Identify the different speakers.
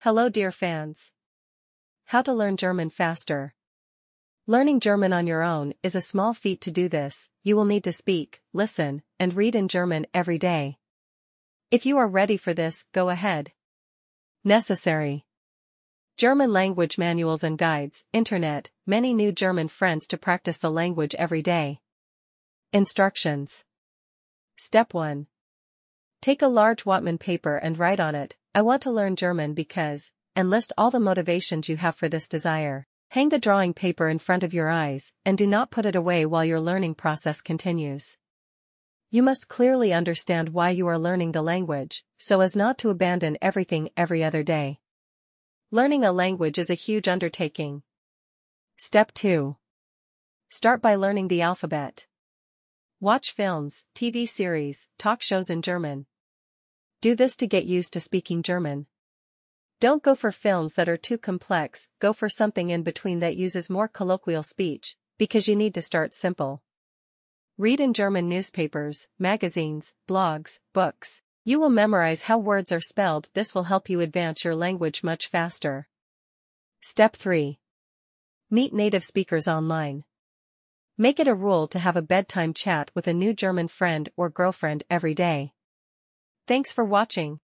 Speaker 1: Hello dear fans. How to learn German faster. Learning German on your own is a small feat. To do this, you will need to speak, listen, and read in German every day. If you are ready for this, go ahead. Necessary. German language manuals and guides, internet, many new German friends to practice the language every day. Instructions. Step 1. Take a large Whatman paper and write on it, I want to learn German because, and list all the motivations you have for this desire. Hang the drawing paper in front of your eyes, and do not put it away while your learning process continues. You must clearly understand why you are learning the language, so as not to abandon everything every other day. Learning a language is a huge undertaking. Step 2. Start by learning the alphabet. Watch films, TV series, talk shows in German. Do this to get used to speaking German. Don't go for films that are too complex, go for something in between that uses more colloquial speech, because you need to start simple. Read in German newspapers, magazines, blogs, books. You will memorize how words are spelled. This will help you advance your language much faster. Step 3. Meet native speakers online. Make it a rule to have a bedtime chat with a new German friend or girlfriend every day. Thanks for watching.